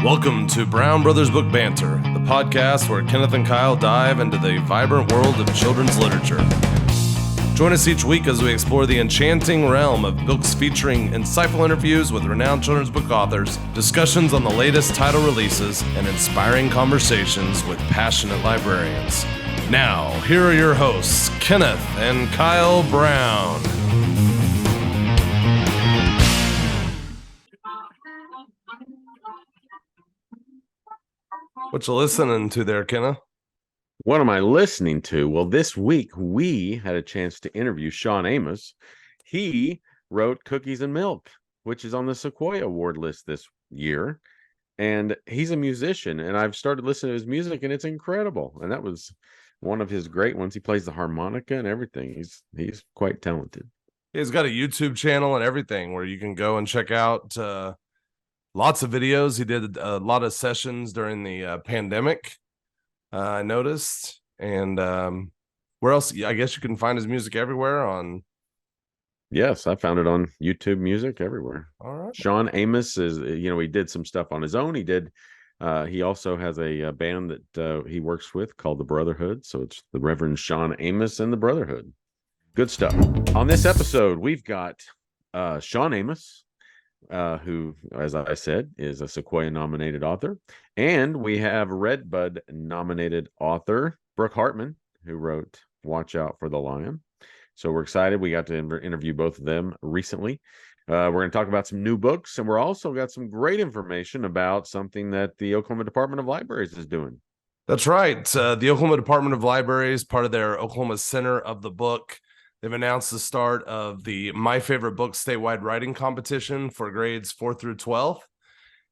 Welcome to Brown Brothers Book Banter, the podcast where Kenneth and Kyle dive into the vibrant world of children's literature. Join us each week as we explore the enchanting realm of books featuring insightful interviews with renowned children's book authors, discussions on the latest title releases, and inspiring conversations with passionate librarians. Now, here are your hosts, Kenneth and Kyle Brown. What you listening to there, Kenneth? What am I listening to? Well, this week we had a chance to interview Shawn Amos. He wrote Cookies and Milk, which is on the Sequoia Award list this year. And he's a musician, and I've started listening to his music, and it's incredible. And that was one of his great ones. He plays the harmonica and everything. He's quite talented. He's got a YouTube channel and everything where you can go and check out lots of videos. He did a lot of sessions during the pandemic, I noticed. And where else? I guess you can find his music everywhere on. Yes, I found it on YouTube Music everywhere. All right. Shawn Amos is, he did some stuff on his own. He also has a band that he works with called the Brotherhood. So it's the Reverend Shawn Amos and the Brotherhood. Good stuff. On this episode, we've got Shawn Amos, who, as I said, is a Sequoia-nominated author. And we have Redbud nominated author Brooke Hartman, who wrote Watch Out for the Lion. So we're excited. We got to interview both of them recently. We're going to talk about some new books, and we're also got some great information about something that the Oklahoma Department of Libraries is doing. That's right. The Oklahoma Department of Libraries, part of their Oklahoma Center of the Book, they've announced the start of the My Favorite Book statewide writing competition for grades 4 through 12.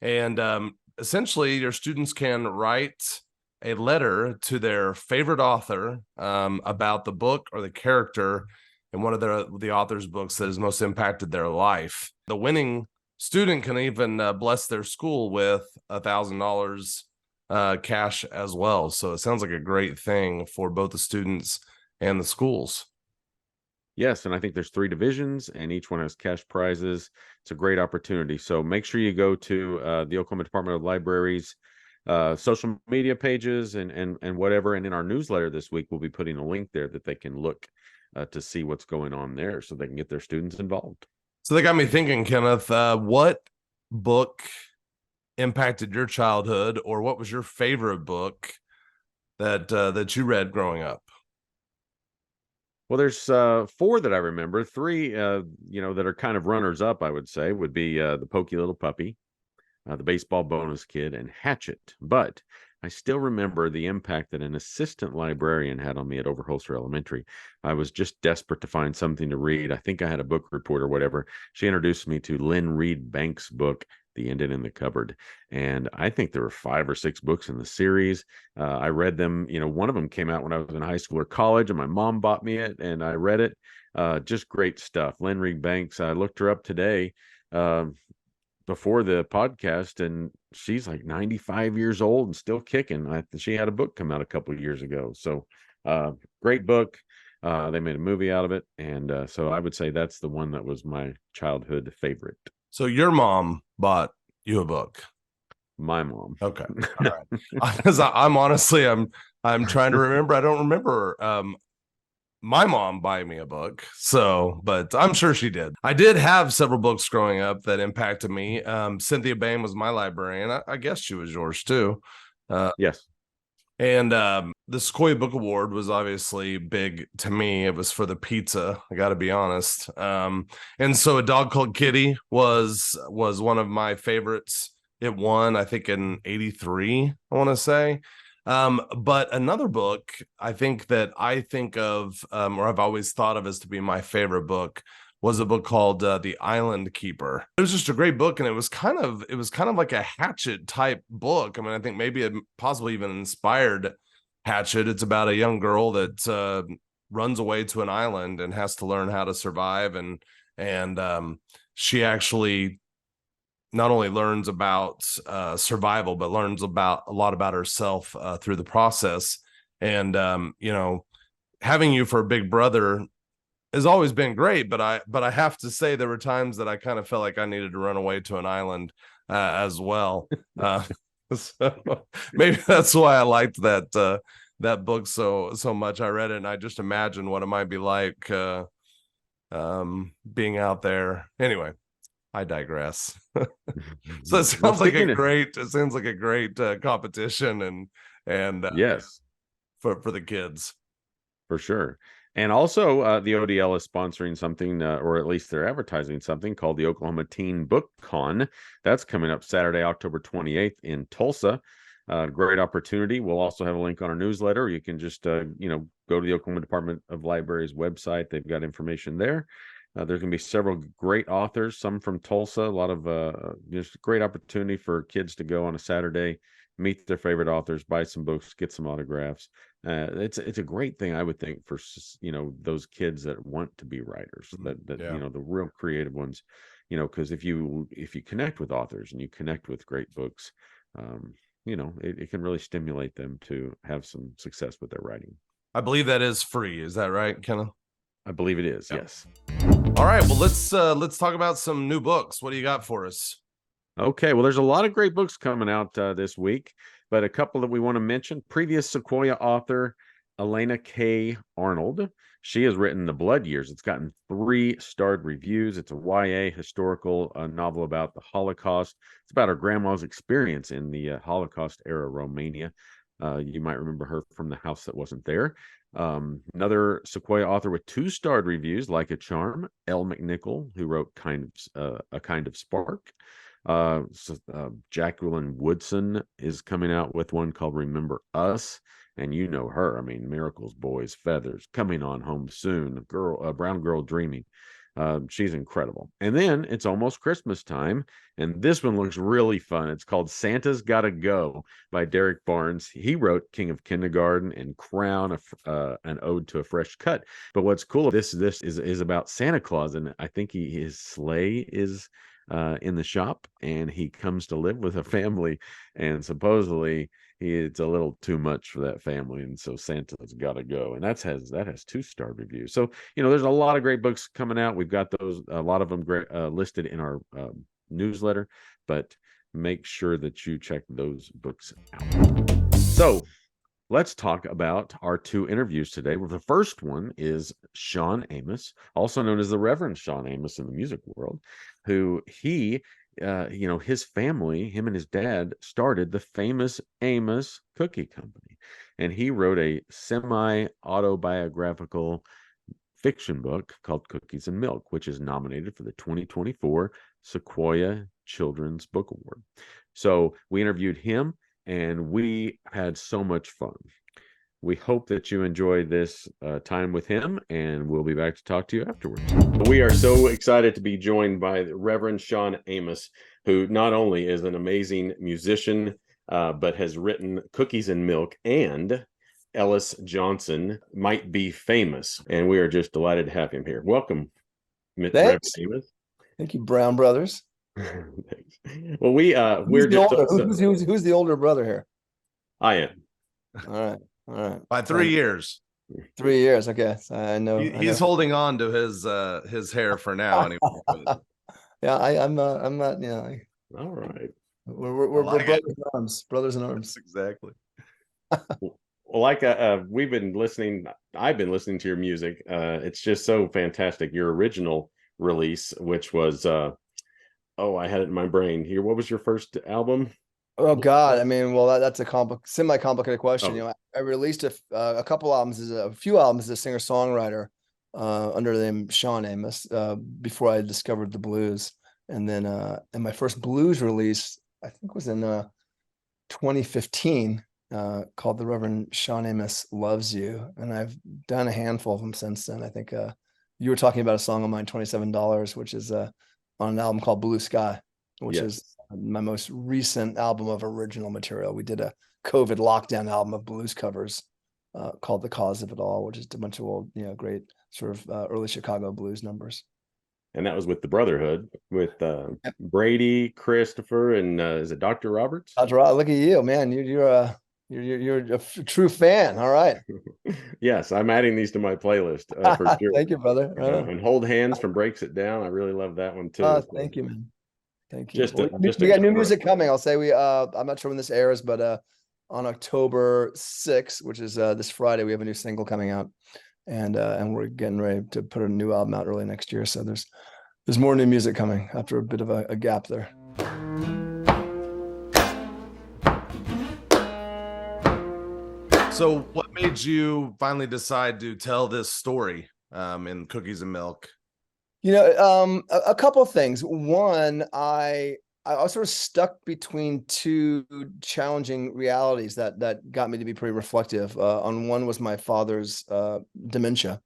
And essentially, your students can write a letter to their favorite author about the book or the character in one of the author's books that has most impacted their life. The winning student can even bless their school with $1,000 cash as well. So it sounds like a great thing for both the students and the schools. Yes, and I think there's 3 divisions, and each one has cash prizes. It's a great opportunity. So make sure you go to the Oklahoma Department of Libraries social media pages and whatever. And in our newsletter this week, we'll be putting a link there that they can look to see what's going on there so they can get their students involved. So they got me thinking, Kenneth, what book impacted your childhood, or what was your favorite book that you read growing up? Well, there's 4 that I remember. 3, that are kind of runners up, I would say, would be The Pokey Little Puppy, The Baseball Bonus Kid, and Hatchet. But I still remember the impact that an assistant librarian had on me at Overholser Elementary. I was just desperate to find something to read. I think I had a book report or whatever. She introduced me to Lynn Reed Banks' book, The Indian in the Cupboard. And I think there were 5 or 6 books in the series. I read them. One of them came out when I was in high school or college, and my mom bought me it, and I read it. Just great stuff. Lynn Reed Banks, I looked her up today before the podcast, and she's like 95 years old and still kicking. She had a book come out a couple of years ago. So great book. They made a movie out of it. And so I would say that's the one that was my childhood favorite. So your mom bought you a book? My mom. Okay. All right. Because I'm honestly, I'm trying to remember. I don't remember my mom buying me a book. So, but I'm sure she did. I did have several books growing up that impacted me. Cynthia Bain was my librarian. I guess she was yours too. Yes. And the Sequoia Book Award was obviously big to me. It was for the pizza, I got to be honest. And so A Dog Called Kitty was one of my favorites. It won, I think, in 83, I want to say. But another book I think of, or I've always thought of as to be my favorite book, was a book called The Island Keeper. It was just a great book, and it was kind of like a Hatchet type book. I mean, I think maybe it possibly even inspired Hatchet. It's about a young girl that runs away to an island and has to learn how to survive, and she actually not only learns about survival, but learns about a lot about herself through the process. And having you for a big brother has always been great, but I have to say there were times that I kind of felt like I needed to run away to an island as well. So maybe that's why I liked that book so much. I read it and I just imagined what it might be like being out there. Anyway, I digress. So it Well, sounds like a great competition and yes, for the kids. for sure. And also, the ODL is sponsoring something, or at least they're advertising something called the Oklahoma Teen Book Con. That's coming up Saturday, October 28th in Tulsa. Great opportunity. We'll also have a link on our newsletter. You can just, go to the Oklahoma Department of Library's website. They've got information there. There's going to be several great authors, some from Tulsa, a lot of just great opportunity for kids to go on a Saturday, meet their favorite authors, buy some books, get some autographs. It's a great thing, I would think, for those kids that want to be writers, that the real creative ones, because if you connect with authors and you connect with great books, it can really stimulate them to have some success with their writing. I believe that is free. Is that right, Kenna? I believe it is. Yep. Yes. All right. Well, let's talk about some new books. What do you got for us? Okay, well, there's a lot of great books coming out this week, but a couple that we want to mention. Previous Sequoia author Elena K. Arnold. She has written The Blood Years. It's gotten 3-starred reviews. It's a YA historical novel about the Holocaust. It's about her grandma's experience in the Holocaust-era Romania. You might remember her from The House That Wasn't There. Another Sequoia author with 2-starred reviews, Like a Charm, Elle McNichol, who wrote A Kind of Spark. Jacqueline Woodson is coming out with one called Remember Us, and you know her. I mean, Miracles, Boys, Feathers, Coming on Home Soon, Brown Girl Dreaming. She's incredible. And then it's almost Christmas time, and this one looks really fun. It's called Santa's Gotta Go by Derek Barnes. He wrote King of Kindergarten and Crown, an ode to a fresh cut. But what's cool, this is about Santa Claus, and I think his sleigh is in the shop, and he comes to live with a family, and supposedly it's a little too much for that family, and so Santa's got to go. And that has 2-star reviews. So there's a lot of great books coming out. We've got those, a lot of them listed in our newsletter, but make sure that you check those books out. So let's talk about our 2 interviews today. Well, the first one is Shawn Amos, also known as the Reverend Shawn Amos in the music world, who his family, him and his dad, started the famous Amos Cookie Company. And he wrote a semi-autobiographical fiction book called Cookies and Milk, which is nominated for the 2024 Sequoia Children's Book Award. So we interviewed him, and we had so much fun. We hope that you enjoy this time with him, and we'll be back to talk to you afterwards. We are so excited to be joined by the Reverend Shawn Amos, who not only is an amazing musician, but has written Cookies and Milk and Ellis Johnson Might Be Famous. And we are just delighted to have him here. Welcome, Reverend Amos. Thank you, Brown Brothers. Well, we're who's the older brother here? I am. All right. By 3 years. 3 years. Okay, so I know he's holding on to his hair for now. Anyway. Yeah, I'm not. All right. We're brothers in arms. Exactly. Well, like we've been listening. I've been listening to your music. It's just so fantastic. Your original release, which was I had it in my brain here. What was your first album? Oh God, I mean, well, that's a semi-complicated question. I released a couple albums, a few albums as a singer-songwriter under the name Shawn Amos before I discovered the blues, and then and my first blues release I think was in 2015 called The Reverend Shawn Amos Loves You, and I've done a handful of them since then. I think you were talking about a song of mine, $27, which is on an album called Blue Sky, which is my most recent album of original material. We did a COVID lockdown album of blues covers called The Cause of It All, which is a bunch of old, great sort of early Chicago blues numbers. And that was with the Brotherhood, with Brady, Christopher, and is it Dr. Roberts? Dr. Roberts, look at you, man. You're a true fan. All right. Yes, I'm adding these to my playlist for sure. Thank you, brother. And Hold Hands from Breaks It Down. I really love that one too. Thank you, man. Thank you. Just We got new music coming. I'll say I'm not sure when this airs, but on October 6th, which is this Friday, we have a new single coming out, and we're getting ready to put a new album out early next year. So there's more new music coming after a bit of a gap there. So what made you finally decide to tell this story in Cookies and Milk? A couple of things. One, I was sort of stuck between two challenging realities that got me to be pretty reflective. On one was my father's dementia,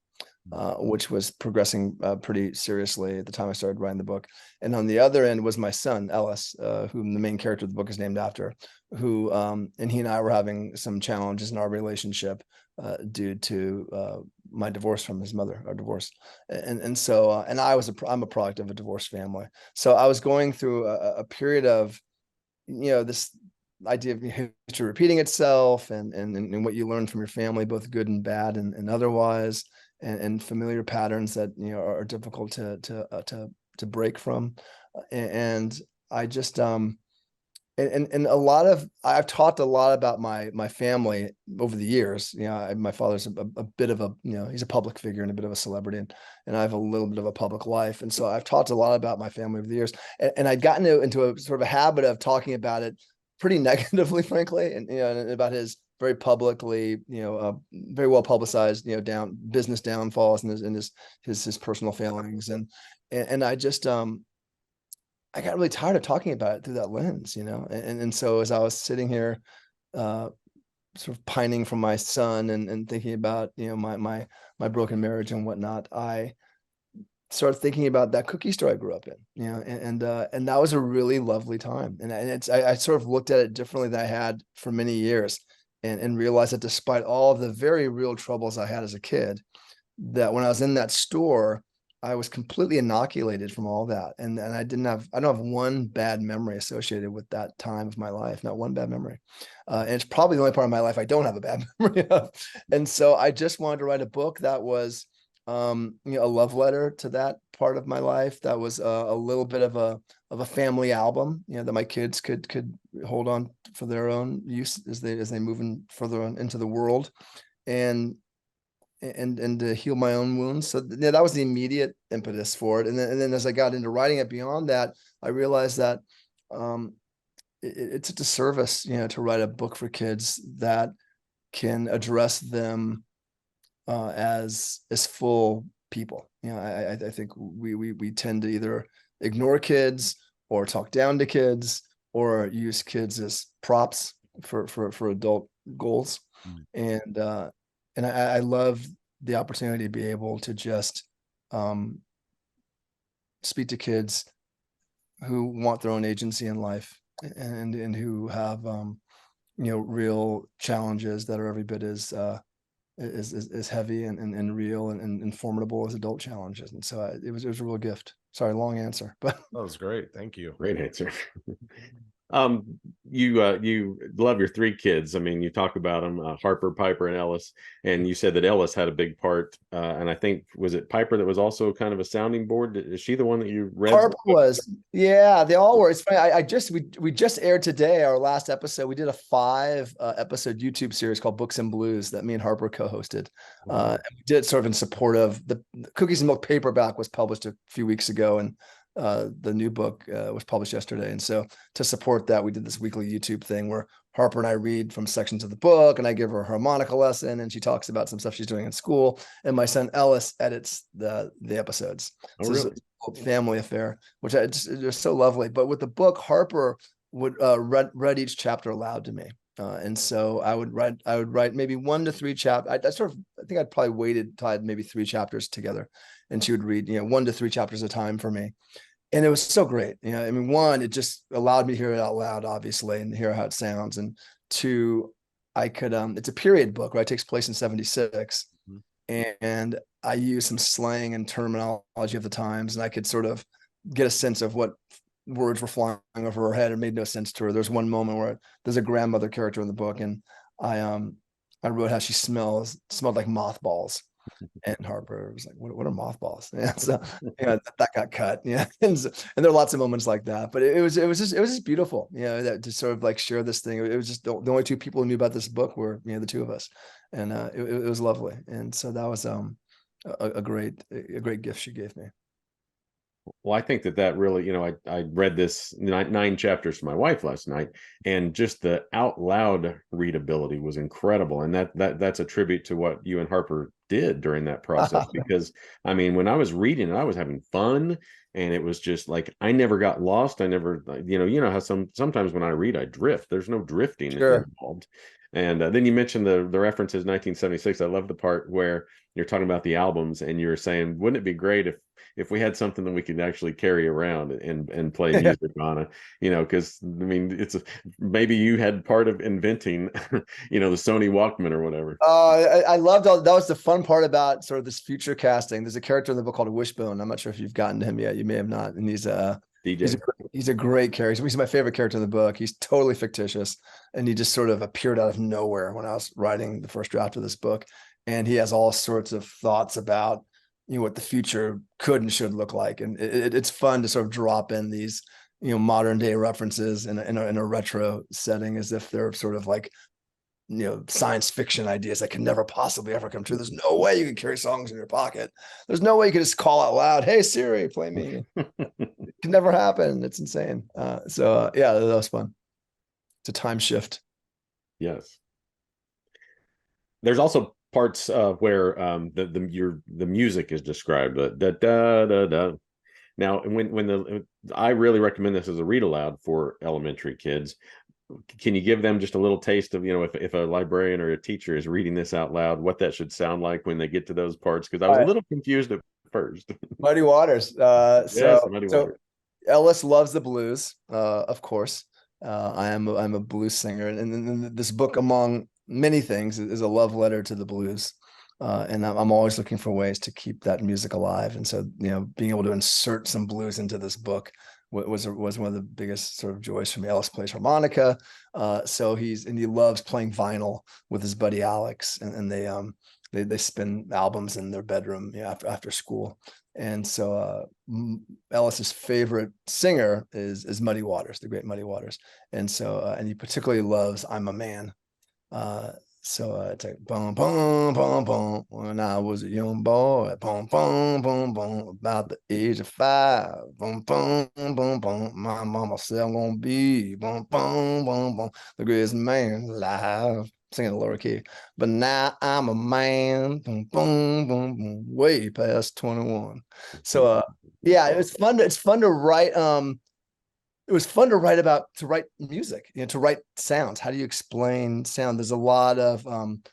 which was progressing pretty seriously at the time I started writing the book. And on the other end was my son, Ellis, whom the main character of the book is named after, who and he and I were having some challenges in our relationship due to my divorce from his mother, our divorce. And so I'm a product of a divorced family. So I was going through a period of, this idea of history repeating itself and what you learn from your family, both good and bad and otherwise, and familiar patterns that are difficult to break from. And I just and I've talked a lot about my family over the years. My father's a bit of a, he's a public figure and a bit of a celebrity, and I have a little bit of a public life. And so I've talked a lot about my family over the years, and I'd gotten into a sort of a habit of talking about it pretty negatively, frankly, and about his very publicly, very well publicized, business downfalls and his personal failings. And I just, I got really tired of talking about it through that lens, and so as I was sitting here, sort of pining for my son and thinking about, my broken marriage and whatnot, I started thinking about that cookie store I grew up in, and that was a really lovely time. And I sort of looked at it differently than I had for many years, and realized that despite all of the very real troubles I had as a kid, that when I was in that store, I was completely inoculated from all that. And I don't have one bad memory associated with that time of my life, not one bad memory. And it's probably the only part of my life I don't have a bad memory of. And so I just wanted to write a book that was, a love letter to that part of my life. That was a little bit of a family album, that my kids could hold on for their own use as they move further on into the world. And to heal my own wounds. So that was the immediate impetus for it. And then as I got into writing it beyond that, I realized that it's a disservice, to write a book for kids that can address them as full people. I think we tend to either ignore kids or talk down to kids or use kids as props for adult goals. And I love the opportunity to be able to just speak to kids who want their own agency in life and who have real challenges that are every bit as heavy and real and formidable as adult challenges. And so it was a real gift. Sorry, long answer, but that was great. Thank you. Great answer. You love your three kids. I mean, you talk about them, Harper, Piper, and Ellis, and you said that Ellis had a big part. And I think, was it Piper that was also kind of a sounding board? Is she the one that you read? Harper was, yeah, they all were. It's funny. We just aired today our last episode. We did a 5 episode YouTube series called Books and Blues that me and Harper co-hosted. And we did sort of in support of the Cookies and Milk paperback was published a few weeks ago, and the new book was published yesterday. And so to support that, we did this weekly YouTube thing where Harper and I read from sections of the book, and I give her a harmonica lesson, and she talks about some stuff she's doing in school, and my son Ellis edits the episodes. Oh, so really? it's a family affair, which it was so lovely. But with the book, Harper would read each chapter aloud to me. And so I would write maybe 1 to 3 chapters. I think I'd probably waited till I had maybe 3 chapters together, and she would read, 1 to 3 chapters at a time for me. And it was so great. I mean, 1, it just allowed me to hear it out loud, obviously, and hear how it sounds. And 2, I could, it's a period book, right? It takes place in 76. And I use some slang and terminology of the times, and I could sort of get a sense of what words were flying over her head. It made no sense to her. There's one moment where there's a grandmother character in the book, and I wrote how she smelled like mothballs. And Harper was like, what are mothballs? Yeah, so that got cut. Yeah, and there are lots of moments like that. But it was just beautiful. That to sort of like share this thing. It was just the only two people who knew about this book were the two of us, and it was lovely. And so that was a great gift she gave me. Well, I think that really, I read this nine chapters to my wife last night, and just the out loud readability was incredible. And that's a tribute to what you and Harper did during that process. Because I mean, when I was reading it, I was having fun, and it was just like I never got lost. I never, how sometimes when I read, I drift. There's no drifting involved. And then you mentioned the references 1976. I love the part where you're talking about the albums, and you're saying, wouldn't it be great if we had something that we could actually carry around and play music on it, because I mean, maybe you had part of inventing, the Sony Walkman or whatever. I loved that was the fun part about sort of this future casting. There's a character in the book called Wishbone. I'm not sure if you've gotten to him yet. You may have not. And he's DJ. He's a great character. He's my favorite character in the book. He's totally fictitious, and he just sort of appeared out of nowhere when I was writing the first draft of this book. And he has all sorts of thoughts about what the future could and should look like, and it's fun to sort of drop in these modern day references in a retro setting, as if they're sort of like science fiction ideas that can never possibly ever come true. There's no way you can carry songs in your pocket. There's no way you can just call out loud, "Hey Siri, play me." It can never happen. It's insane. So yeah, that was fun. It's a time shift. Yes. There's also parts where the music is described. Da, da, da, da. Now, I really recommend this as a read aloud for elementary kids. Can you give them just a little taste of, if a librarian or a teacher is reading this out loud, what that should sound like when they get to those parts? Because I was a little confused at first. Muddy Waters. Muddy Waters. Ellis loves the blues, of course. I'm a blues singer, and this book, among many things, is a love letter to the blues. And I'm always looking for ways to keep that music alive. And so, being able to insert some blues into this book was one of the biggest sort of joys for me. Ellis plays harmonica, so he loves playing vinyl with his buddy Alex, and they spin albums in their bedroom after school. And so Ellis's favorite singer is Muddy Waters, the great Muddy Waters, and so and he particularly loves "I'm a Man." So it's like boom, boom, boom, boom. When I was a young boy, boom, boom, boom, boom, about the age of 5, boom, boom, boom, boom. My mama said I'm gonna be boom, boom, boom, boom, the greatest man alive. Singing a lower key, but now I'm a man, boom, boom, boom, boom, way past 21. So yeah, it's fun to write. It was fun to write music, to write sounds. How do you explain sound? There's a lot of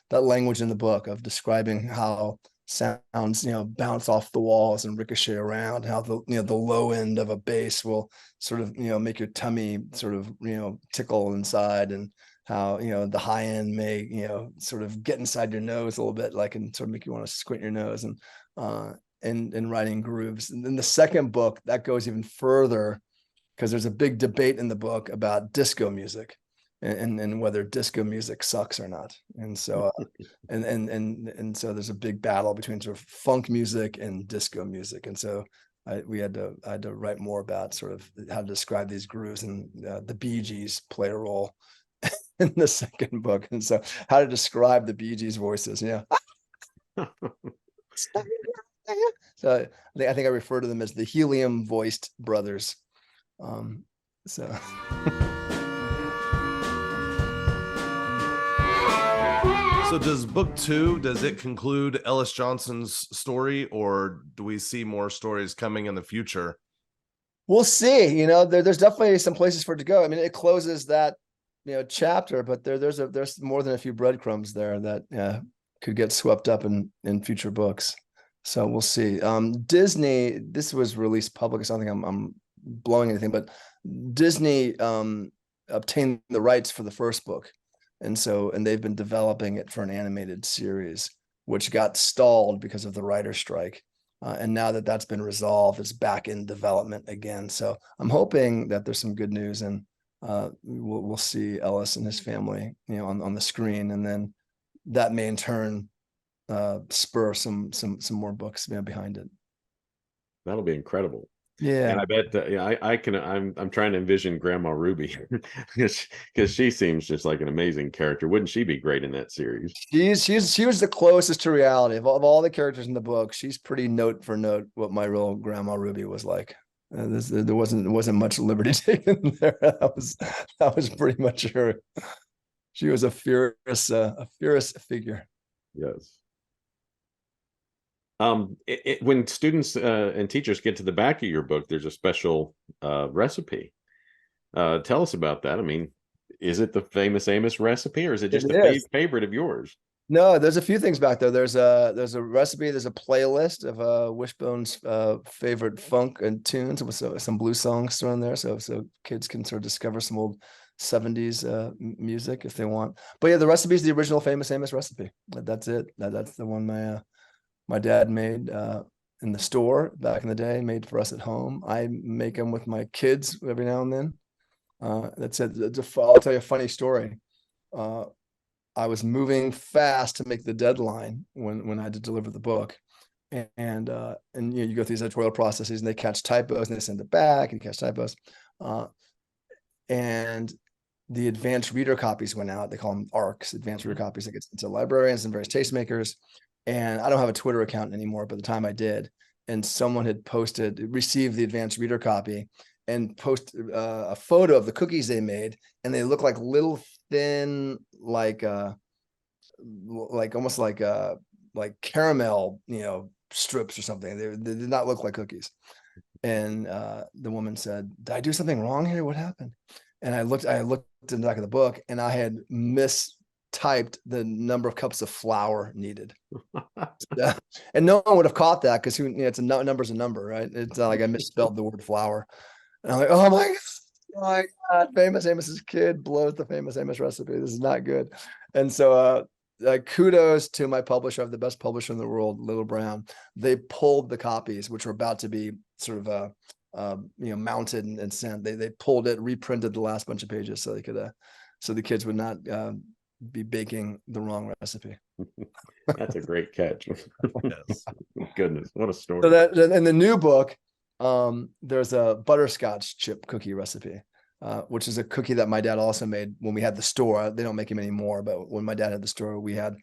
that language in the book of describing how sounds, bounce off the walls and ricochet around, how the low end of a bass will sort of, make your tummy sort of, tickle inside, and how, the high end may, sort of get inside your nose a little bit, like, and sort of make you want to squint your nose, and writing grooves. And then the second book that goes even further, because there's a big debate in the book about disco music and whether disco music sucks or not. And so and so there's a big battle between sort of funk music and disco music. And so I had to write more about sort of how to describe these grooves, and the Bee Gees play a role in the second book. And so how to describe the Bee Gees voices. Yeah. So I think I refer to them as the helium voiced brothers. So does book 2, does it conclude Ellis Johnson's story, or do we see more stories coming in the future? We'll see. There's definitely some places for it to go. I mean, it closes that chapter, but there's more than a few breadcrumbs there that could get swept up in future books. So we'll see. Disney, this was released public, so I don't think I'm blowing anything, but Disney obtained the rights for the first book, and they've been developing it for an animated series, which got stalled because of the writer's strike, and now that that's been resolved, it's back in development again. So I'm hoping that there's some good news, and we'll see Ellis and his family on the screen, and then that may in turn spur some more books behind it. That'll be incredible. Yeah. And I bet I'm trying to envision Grandma Ruby because she seems just like an amazing character. Wouldn't she be great in that series? She was the closest to reality of all the characters in the book. She's pretty note for note what my real Grandma Ruby was like. There wasn't much liberty taken there. That was pretty much her. She was a fierce figure. Yes. When students and teachers get to the back of your book, there's a special recipe. Tell us about that. I mean, is it the famous Amos recipe, or is it just a favorite of yours? No, there's a few things back there. There's a recipe. There's a playlist of Wishbone's favorite funk and tunes with some blues songs thrown there, so kids can sort of discover some old 70s music if they want. But yeah, the recipe is the original famous Amos recipe. That's it. That's the one my dad made in the store back in the day, made for us at home. I make them with my kids every now and then. That's it. I'll tell you a funny story. I was moving fast to make the deadline when I had to deliver the book. And you go through these editorial processes and they catch typos and they send it back and catch typos. And the advanced reader copies went out. They call them ARCs, advanced reader copies that get sent to librarians and various tastemakers. And I don't have a Twitter account anymore, but the time I did, and someone had received the advanced reader copy and posted a photo of the cookies they made, and they look like little thin, like almost like caramel, strips or something. They did not look like cookies. And the woman said, "Did I do something wrong here? What happened?" And I looked in the back of the book, and I had mistyped the number of cups of flour needed. And no one would have caught that because it's a number's a number, right? It's not like I misspelled the word flour. And I'm like, oh my God, famous Amos's kid blows the famous Amos recipe. This is not good. And so kudos to my publisher. I have the best publisher in the world, Little Brown. They pulled the copies, which were about to be sort of mounted and sent. They pulled it, reprinted the last bunch of pages so they could so the kids would not be baking the wrong recipe. That's a great catch. Yes. Goodness, what a story. So that in the new book, there's a butterscotch chip cookie recipe, which is a cookie that my dad also made when we had the store. They don't make them anymore, but when my dad had the store, we had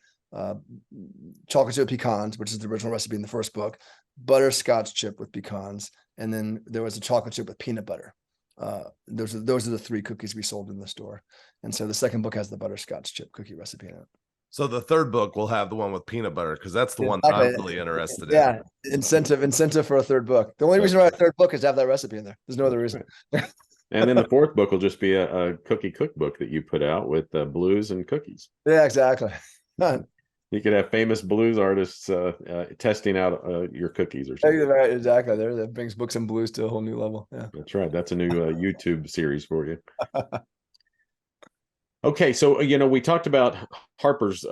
chocolate chip pecans, which is the original recipe in the first book, butterscotch chip with pecans, and then there was a chocolate chip with peanut butter. Those are the three cookies we sold in the store. And so the second book has the butterscotch chip cookie recipe in it. So the third book will have the one with peanut butter, because that's the one that I'm really interested in. Yeah, incentive for a third book. The only reason why a third book is to have that recipe in there. There's no other reason. And then the fourth book will just be a cookie cookbook that you put out with blues and cookies. Yeah, exactly. You could have famous blues artists testing out your cookies or something. Right, exactly. That brings books and blues to a whole new level. Yeah, that's right. That's a new YouTube series for you. Okay, so we talked about Harper's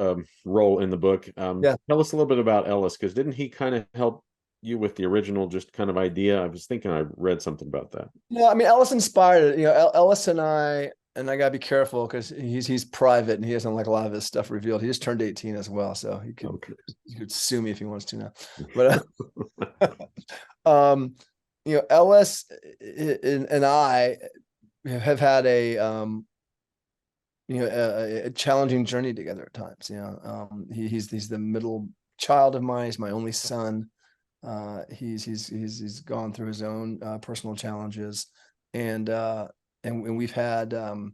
role in the book. Yeah. Tell us a little bit about Ellis, because didn't he kind of help you with the original just kind of idea? I was thinking I read something about that. Yeah, I mean, Ellis inspired it. Ellis and I gotta be careful because he's private and he doesn't like a lot of his stuff revealed. He just turned 18 as well, so he could sue me if he wants to now. But Ellis and I have had a challenging journey together at times. He's the middle child of mine. He's my only son. He's gone through his own personal challenges, and we've had a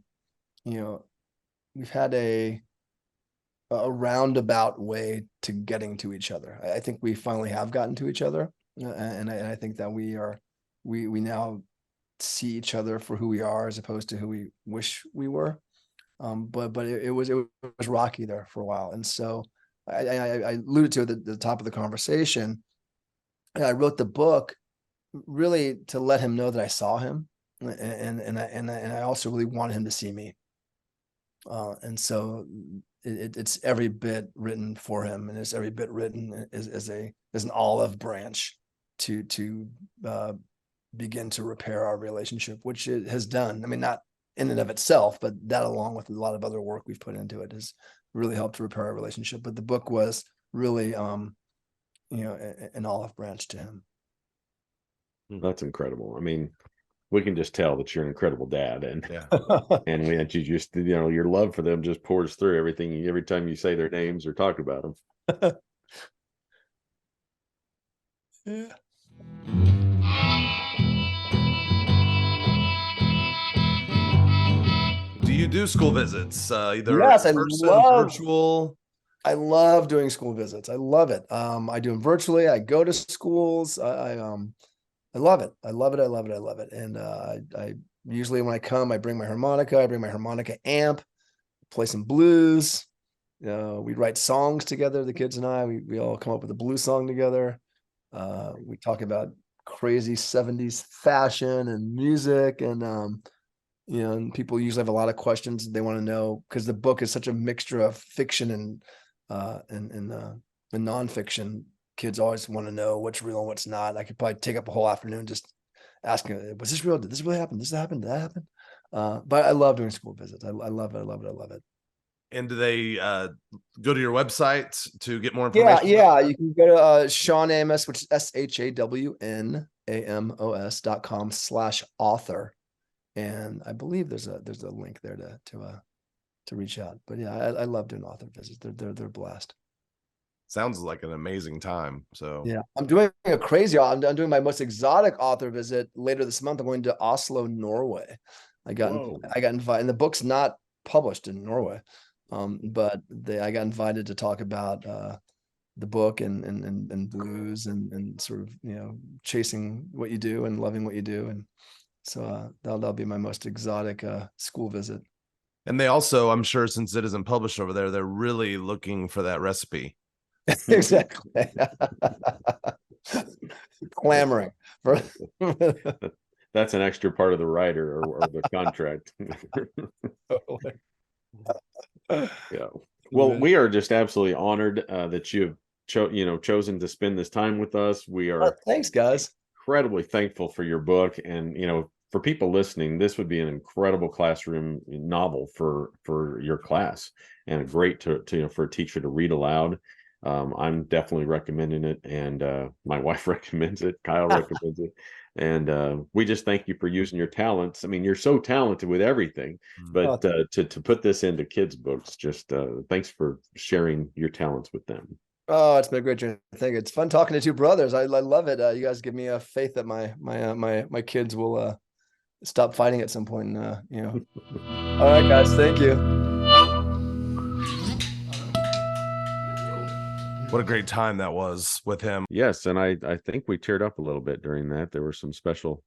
roundabout way to getting to each other. I think we finally have gotten to each other, and I think that we now see each other for who we are as opposed to who we wish we were. But it was rocky there for a while, and so I alluded to it at the top of the conversation. And I wrote the book really to let him know that I saw him, and I also really wanted him to see me. And so it's every bit written for him, and it's every bit written as an olive branch to begin to repair our relationship, which it has done. I mean, not in and of itself, but that along with a lot of other work we've put into it has really helped to repair our relationship. But the book was really, an olive branch to him. That's incredible. I mean, we can just tell that you're an incredible dad, and Yeah. and we you just your love for them just pours through everything every time you say their names or talk about them. Yeah. Do you do school visits? Either Yes, in person, virtual? I love doing school visits. I love it. I do them virtually. I go to schools. I love it. I love it. I love it. I love it. And I usually when I come, I bring my harmonica. I bring my harmonica amp, play some blues. We write songs together. The kids and I, we all come up with a blues song together. We talk about crazy 70s fashion and music, and and people usually have a lot of questions they want to know, because the book is such a mixture of fiction and nonfiction. Kids always want to know what's real and what's not. I could probably take up a whole afternoon just asking, was this real? Did this really happen? Did this happen? Did that happen? But I love doing school visits. I love it. I love it. I love it. And do they go to your website to get more information? Yeah. You can go to Shawn Amos, which is ShawnAmos.com/author. And I believe there's a link there to reach out. But yeah, I love doing author visits. They're a blast. Sounds like an amazing time. So yeah, I'm doing a crazy. I'm doing my most exotic author visit later this month. I'm going to Oslo, Norway. I got invited, and the book's not published in Norway, but I got invited to talk about the book and blues and sort of chasing what you do and loving what you do, and so that'll be my most exotic school visit. And they also, I'm sure, since it isn't published over there, they're really looking for that recipe. Exactly. Clamoring for that's an extra part of the writer or the contract. Yeah. Well, we are just absolutely honored that you have chosen to spend this time with us. We are thanks, guys. Incredibly thankful for your book, and for people listening, this would be an incredible classroom novel for your class, and great for a teacher to read aloud. I'm definitely recommending it, and my wife recommends it. Kyle recommends it, and we just thank you for using your talents. I mean, you're so talented with everything, but to put this into kids' books, just thanks for sharing your talents with them. Oh, it's been a great journey. I think it's fun talking to two brothers. I love it. You guys give me a faith that my kids will stop fighting at some point. All right, guys. Thank you. What a great time that was with him. Yes, and I think we teared up a little bit during that. There were some special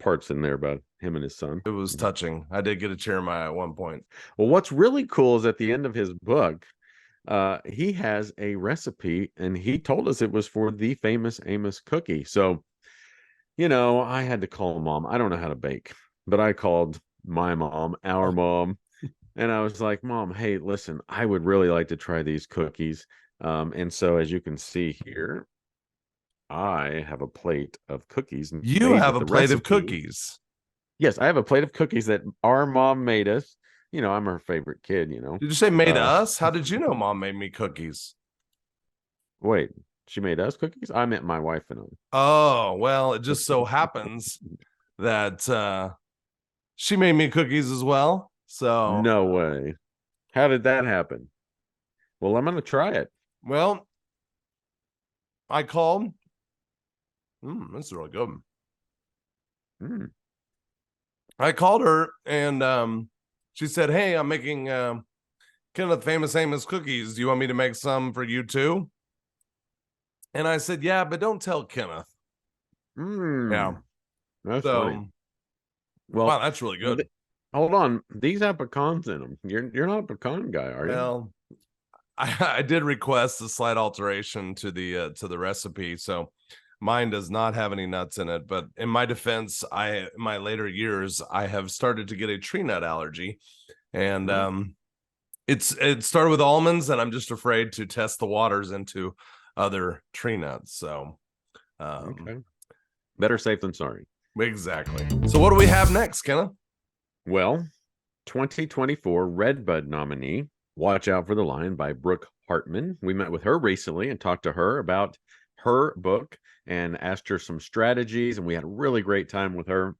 parts in there about him and his son. It was touching. I did get a tear in my eye at one point. Well, what's really cool is at the end of his book, he has a recipe, and he told us it was for the famous Amos cookie. So, I had to call Mom. I don't know how to bake, but I called my mom, our mom, and I was like, Mom, hey, listen, I would really like to try these cookies. And so, as you can see here, I have a plate of cookies. You have a plate of cookies. Yes, I have a plate of cookies that our mom made us. I'm her favorite kid, Did you say made us? How did you know Mom made me cookies? Wait, she made us cookies? I meant my wife and I. Oh, well, it just so happens that she made me cookies as well. So no way. How did that happen? Well, I'm going to try it. Well, I called. This is really good. I called her, and she said, hey, I'm making Kenneth Famous Amos cookies. Do you want me to make some for you too? And I said, yeah, but don't tell Kenneth. Yeah. That's funny. Well, wow, that's really good. Hold on. These have pecans in them. You're not a pecan guy, are you? Well, I did request a slight alteration to the recipe. So mine does not have any nuts in it, but in my defense, in my later years, I have started to get a tree nut allergy, and it started with almonds, and I'm just afraid to test the waters into other tree nuts. So okay. Better safe than sorry. Exactly. So what do we have next, Kenna? Well, 2024 Redbud nominee Watch Out for the Lion by Brooke Hartman. We met with her recently and talked to her about her book and asked her some strategies, and we had a really great time with her.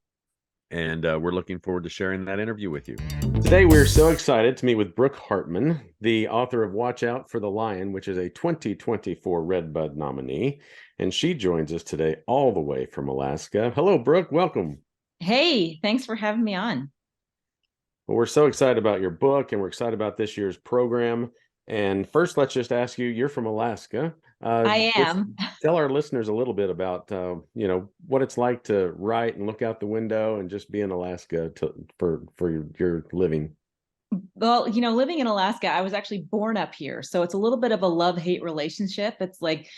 And we're looking forward to sharing that interview with you. Today, we're so excited to meet with Brooke Hartman, the author of Watch Out for the Lion, which is a 2024 Redbud nominee. And she joins us today all the way from Alaska. Hello, Brooke. Welcome. Hey, thanks for having me on. Well, we're so excited about your book, and we're excited about this year's program. And first, let's just ask you, you're from Alaska. I am. Tell our listeners a little bit about, what it's like to write and look out the window and just be in Alaska for your living. Well, living in Alaska, I was actually born up here. So it's a little bit of a love-hate relationship. It's like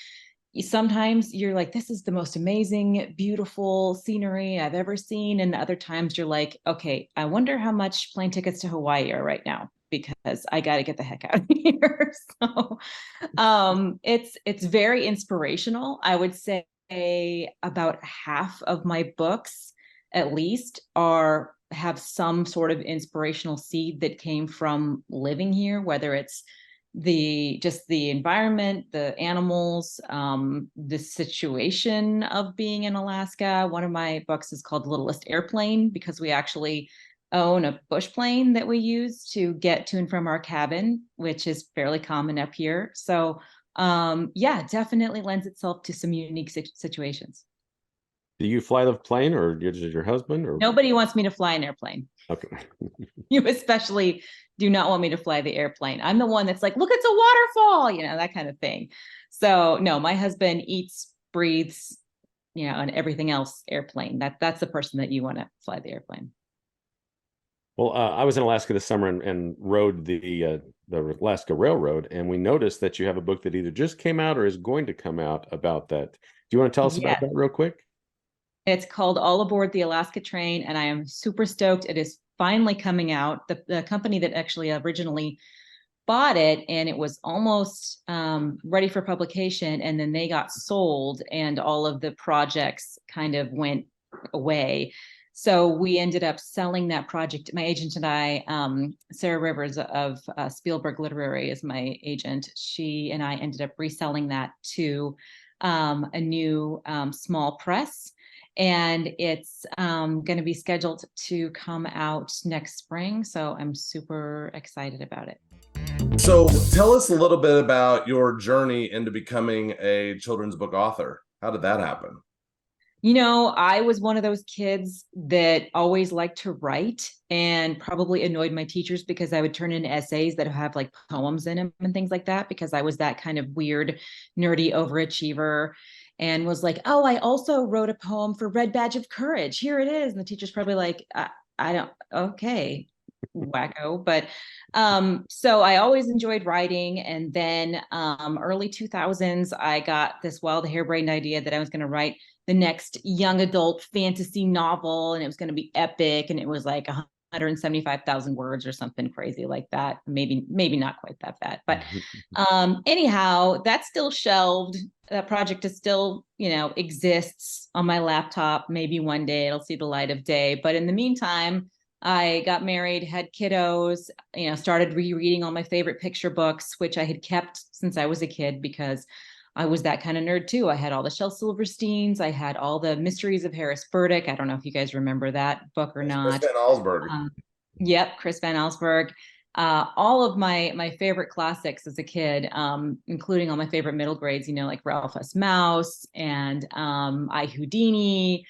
sometimes you're like, this is the most amazing, beautiful scenery I've ever seen. And other times you're like, okay, I wonder how much plane tickets to Hawaii are right now, because I got to get the heck out of here. So it's very inspirational. I would say about half of my books, at least, have some sort of inspirational seed that came from living here, whether it's the environment, the animals, the situation of being in Alaska. One of my books is called Littlest Airplane, because we actually own a bush plane that we use to get to and from our cabin, which is fairly common up here. So definitely lends itself to some unique situations. Do you fly the plane, or does your husband? Or nobody wants me to fly an airplane. Okay. You especially do not want me to fly the airplane. I'm the one that's like, look, it's a waterfall, that kind of thing. So no, my husband eats, breathes, and everything else airplane. That's the person that you want to fly the airplane. Well, I was in Alaska this summer and rode the Alaska Railroad, and we noticed that you have a book that either just came out or is going to come out about that. Do you want to tell us about that real quick? It's called All Aboard the Alaska Train, and I am super stoked. It is finally coming out. The company that actually originally bought it, and it was almost ready for publication, and then they got sold, and all of the projects kind of went away. So we ended up selling that project. My agent and I, Sarah Rivers of Spielberg Literary is my agent. She and I ended up reselling that to a new small press. And it's going to be scheduled to come out next spring. So I'm super excited about it. So tell us a little bit about your journey into becoming a children's book author. How did that happen? I was one of those kids that always liked to write, and probably annoyed my teachers because I would turn in essays that have like poems in them and things like that, because I was that kind of weird, nerdy overachiever. And was like, oh, I also wrote a poem for Red Badge of Courage. Here it is. And the teacher's probably like, I don't, okay, wacko. But so I always enjoyed writing. And then early 2000s, I got this wild harebrained idea that I was going to write the next young adult fantasy novel, and it was going to be epic. And it was like 175,000 words or something crazy like that. Maybe not quite that bad. But anyhow, that's still shelved. That project is still, exists on my laptop. Maybe one day it'll see the light of day. But in the meantime, I got married, had kiddos, started rereading all my favorite picture books, which I had kept since I was a kid, because I was that kind of nerd too. I had all the Shel Silversteins. I had all the Mysteries of Harris Burdick. I don't know if you guys remember that book or not. Chris Van Allsburg. Yep, Chris Van Allsburg. All of my favorite classics as a kid, including all my favorite middle grades, like Ralph S. Mouse and I, Houdini,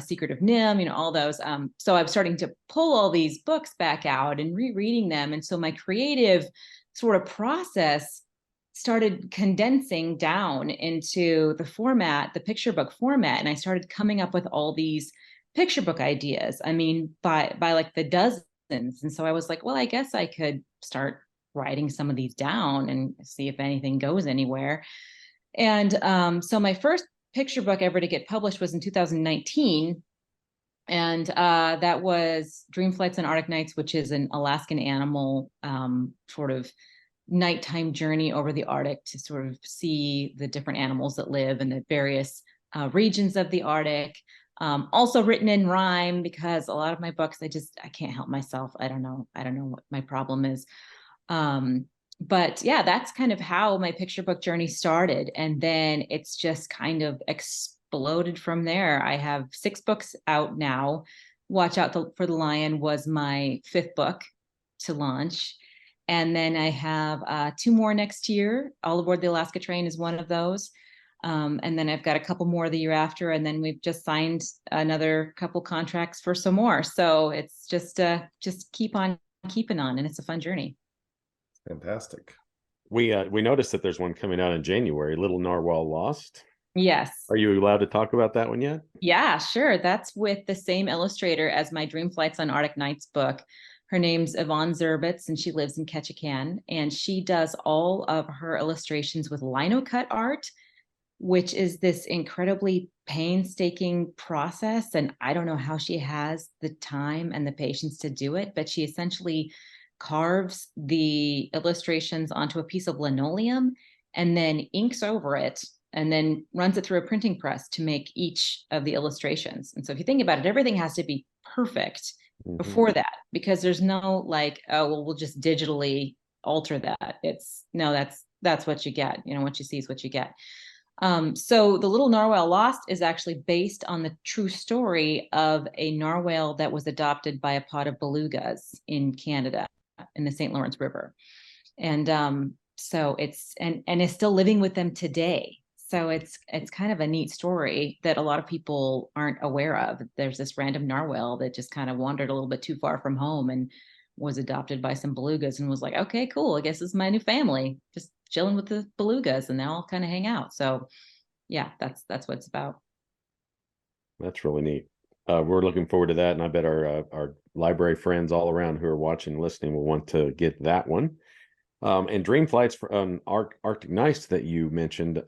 Secret of Nim, all those. So I'm starting to pull all these books back out and rereading them. And so my creative sort of process started condensing down into the picture book format. And I started coming up with all these picture book ideas. I mean, by like the dozens. And so I was like, well, I guess I could start writing some of these down and see if anything goes anywhere. And so my first picture book ever to get published was in 2019. And that was Dream Flights and Arctic Nights, which is an Alaskan animal sort of nighttime journey over the Arctic to sort of see the different animals that live in the various regions of the Arctic. Also written in rhyme, because a lot of my books, I can't help myself. I don't know what my problem is. But yeah, that's kind of how my picture book journey started. And then it's just kind of exploded from there. I have 6 books out now. Watch Out for the Lion was my 5th book to launch. And then I have 2 more next year. All Aboard the Alaska Train is one of those. And then I've got a couple more the year after. And then we've just signed another couple contracts for some more. So it's just keep on keeping on. And it's a fun journey. Fantastic. We noticed that there's one coming out in January, Little Narwhal Lost. Yes. Are you allowed to talk about that one yet? Yeah, sure. That's with the same illustrator as my Dream Flights on Arctic Nights book. Her name's Yvonne Zerbitz, and she lives in Ketchikan. And she does all of her illustrations with lino cut art, which is this incredibly painstaking process. And I don't know how she has the time and the patience to do it, but she essentially carves the illustrations onto a piece of linoleum and then inks over it and then runs it through a printing press to make each of the illustrations. And so if you think about it, everything has to be perfect before that, because there's no like, oh, well, we'll just digitally alter that. It's no, that's what you get. You know, what you see is what you get. So the Little Narwhal Lost is actually based on the true story of a narwhal that was adopted by a pod of belugas in Canada in the St. Lawrence River. And so it's and is still living with them today. So it's kind of a neat story that a lot of people aren't aware of. There's this random narwhal that just kind of wandered a little bit too far from home and was adopted by some belugas and was like, okay, cool. I guess this is my new family, just chilling with the belugas, and they all kind of hang out. So yeah, that's what it's about. That's really neat. We're looking forward to that, and I bet our library friends all around who are watching and listening will want to get that one. And Dream Flights on Arctic Nights that you mentioned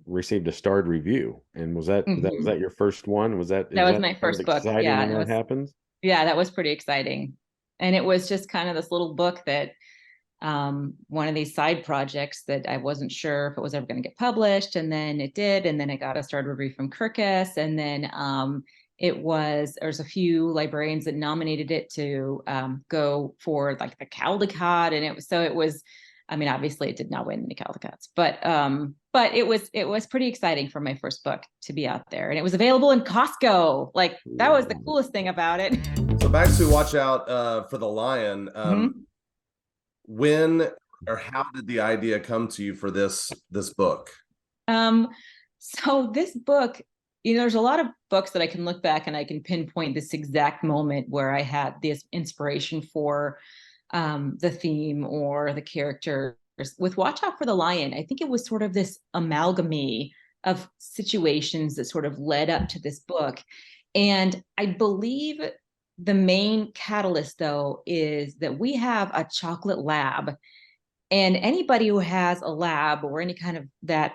received a starred review. And was that your first one? Was that was my first book? Yeah, when that happens. Yeah, that was pretty exciting. And it was just kind of this little book that one of these side projects that I wasn't sure if it was ever going to get published, and then it did, and then it got a starred review from Kirkus, and then there's a few librarians that nominated it to go for like the Caldecott, and it was I mean, obviously it did not win the Caldecotts, but it was pretty exciting for my first book to be out there, and it was available in Costco. Like that was the coolest thing about it. So back to Watch Out for the Lion. When or how did the idea come to you for this book? So this book, you know, there's a lot of books that I can look back and I can pinpoint this exact moment where I had this inspiration for the theme or the characters. With Watch Out for the Lion, I think it was sort of this amalgamy of situations that sort of led up to this book. And I believe the main catalyst, though, is that we have a chocolate lab. And anybody who has a lab or any kind of that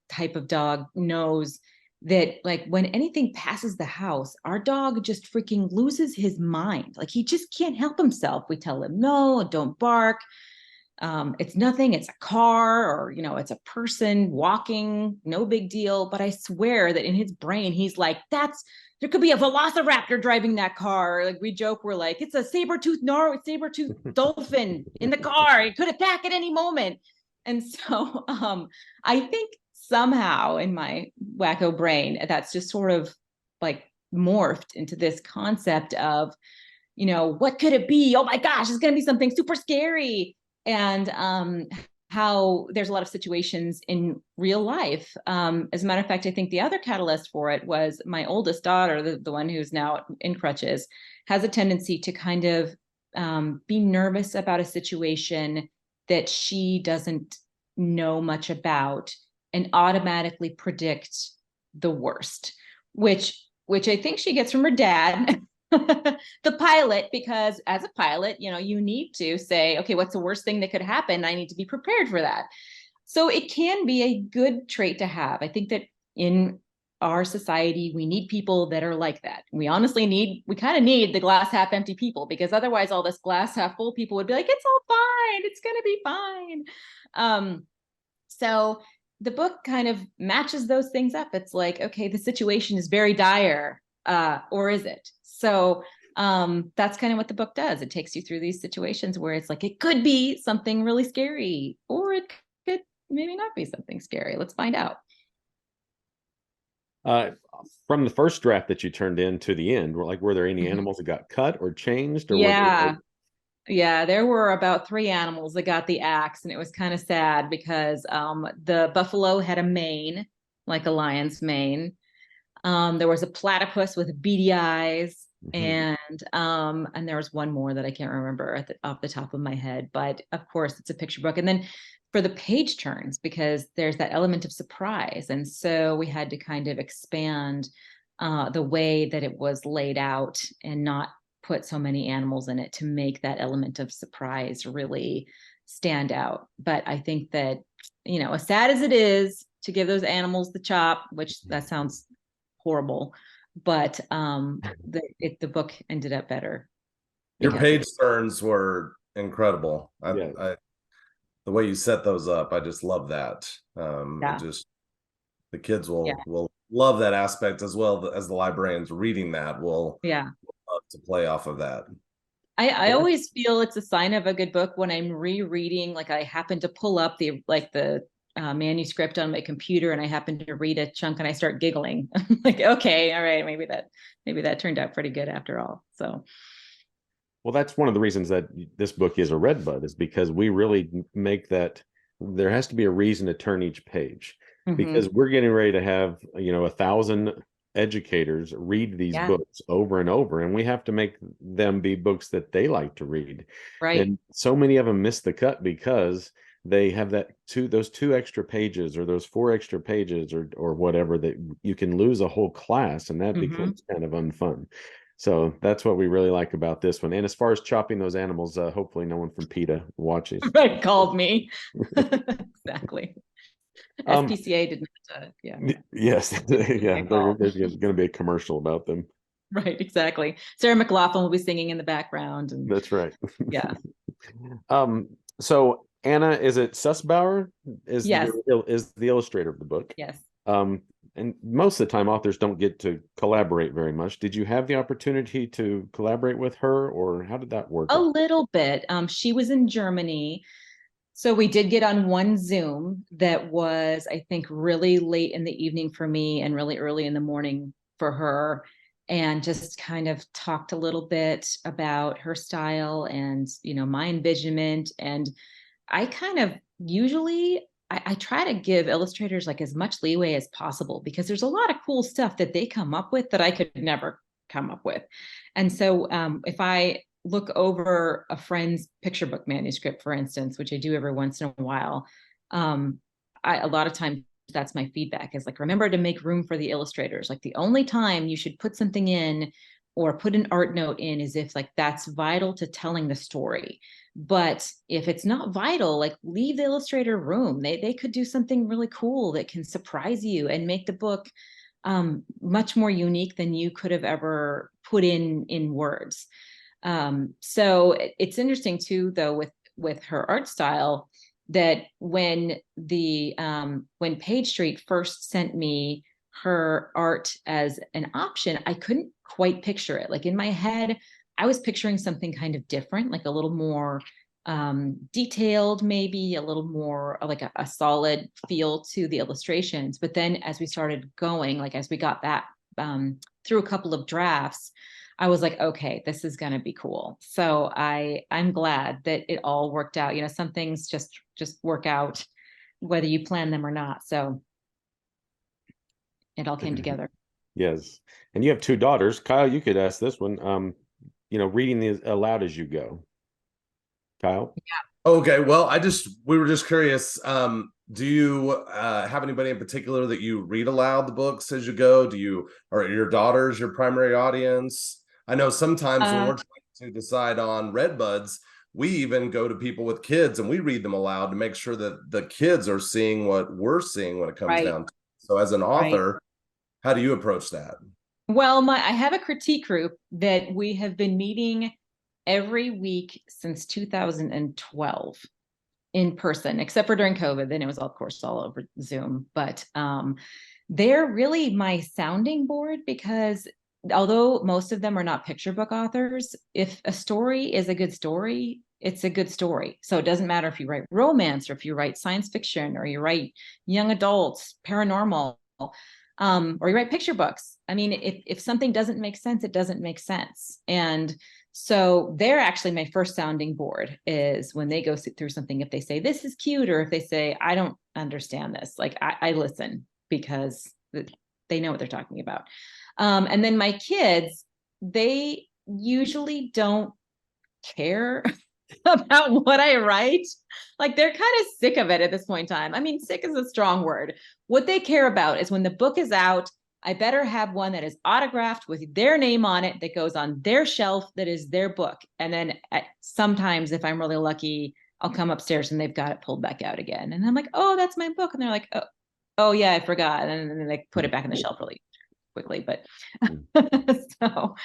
type of dog knows that like when anything passes the house, our dog just freaking loses his mind. Like he just can't help himself. We tell him, no, don't bark. It's nothing. It's a car, or, you know, it's a person walking, no big deal. But I swear that in his brain, he's like, there could be a velociraptor driving that car. Like we joke, we're like, it's a saber-toothed dolphin in the car. It could attack at any moment. And so I think somehow in my wacko brain, that's just sort of like morphed into this concept of, you know, what could it be? Oh my gosh, it's going to be something super scary. And how there's a lot of situations in real life. As a matter of fact, I think the other catalyst for it was my oldest daughter, the one who's now in crutches, has a tendency to kind of be nervous about a situation that she doesn't know much about and automatically predict the worst, which I think she gets from her dad. The pilot, because as a pilot, you know, you need to say, okay, what's the worst thing that could happen? I need to be prepared for that. So it can be a good trait to have. I think that in our society, we need people that are like that. We kind of need the glass half empty people, because otherwise all this glass half full people would be like, it's all fine. It's going to be fine. So the book kind of matches those things up. It's like, okay, the situation is very dire, or is it? So that's kind of what the book does. It takes you through these situations where it's like, it could be something really scary, or it could maybe not be something scary. Let's find out. From the first draft that you turned in to the end, were there any animals that got cut or changed, or Yeah. Yeah, there were about 3 animals that got the axe, and it was kind of sad because the buffalo had a mane, like a lion's mane. There was a platypus with beady eyes, and there was one more that I can't remember off the top of my head. But of course, it's a picture book, and then for the page turns, because there's that element of surprise, and so we had to kind of expand the way that it was laid out and not put so many animals in it to make that element of surprise really stand out. But I think that, as sad as it is to give those animals the chop, which that sounds horrible, but the book ended up better. Your page turns were incredible. Yeah. The way you set those up, I just love that. Yeah. The kids will love that aspect, as well as the librarians reading that will love to play off of that. I always feel it's a sign of a good book when I'm rereading, like I happen to pull up the manuscript on my computer and I happen to read a chunk and I start giggling. I'm like, okay, all right, maybe that turned out pretty good after all. So, well, that's one of the reasons that this book is a Redbud, is because we really make that there has to be a reason to turn each page, because we're getting ready to have 1,000 educators read these books over and over, and we have to make them be books that they like to read. Right. And so many of them miss the cut because they have those 2 extra pages, or those 4 extra pages, or whatever, that you can lose a whole class, and that becomes kind of unfun. So that's what we really like about this one. And as far as chopping those animals, hopefully no one from PETA watches. Right, called me. Exactly. SPCA did not. Yes. Yeah. There's going to be a commercial about them. Right. Exactly. Sarah McLachlan will be singing in the background. And, that's right. Yeah. So Anna, is it Sussbauer? Yes. Is the illustrator of the book? Yes. And most of the time authors don't get to collaborate very much. Did you have the opportunity to collaborate with her, or how did that work? A little bit. She was in Germany. So we did get on one Zoom that was, I think, really late in the evening for me and really early in the morning for her, and just kind of talked a little bit about her style and, my envisionment. And I kind of usually I try to give illustrators like as much leeway as possible, because there's a lot of cool stuff that they come up with that I could never come up with. And so if I look over a friend's picture book manuscript, for instance, which I do every once in a while, a lot of times that's my feedback, is like, remember to make room for the illustrators. Like, the only time you should put something in or put an art note in is if like that's vital to telling the story. But if it's not vital, like, leave the illustrator room. They could do something really cool that can surprise you and make the book much more unique than you could have ever put in words. So it's interesting too, though, with her art style, that when Page Street first sent me her art as an option, I couldn't quite picture it. Like, in my head, I was picturing something kind of different, like a little more detailed, maybe a little more like a solid feel to the illustrations. But then as we started going, like as we got that through a couple of drafts, I was like, okay, this is going to be cool. So I'm glad that it all worked out. Some things just work out whether you plan them or not. So it all came together. Yes. And you have 2 daughters. Kyle, you could ask this one. Reading these aloud as you go. Kyle? Yeah. Okay. Well, we were just curious. Do you have anybody in particular that you read aloud the books as you go? Are your daughters your primary audience? I know sometimes when we're trying to decide on Redbuds, we even go to people with kids and we read them aloud to make sure that the kids are seeing what we're seeing when it comes down to it. So as an author, how do you approach that? Well, I have a critique group that we have been meeting every week since 2012 in person, except for during COVID. Then it was, of course, all over Zoom. But they're really my sounding board, because although most of them are not picture book authors, if a story is a good story, it's a good story. So it doesn't matter if you write romance or if you write science fiction or you write young adults, paranormal, or you write picture books. I mean, if something doesn't make sense, it doesn't make sense. And so they're actually my first sounding board is when they go through something, if they say, this is cute, or if they say, I don't understand this, like I listen because they know what they're talking about. And then my kids, they usually don't care about what I write. Like they're kind of sick of it at this point in time. I mean, sick is a strong word. What they care about is when the book is out, I better have one that is autographed with their name on it that goes on their shelf that is their book. And then sometimes if I'm really lucky, I'll come upstairs and they've got it pulled back out again. And I'm like, oh, that's my book. And they're like, oh yeah, I forgot. And then they put it back in the shelf really quickly. But so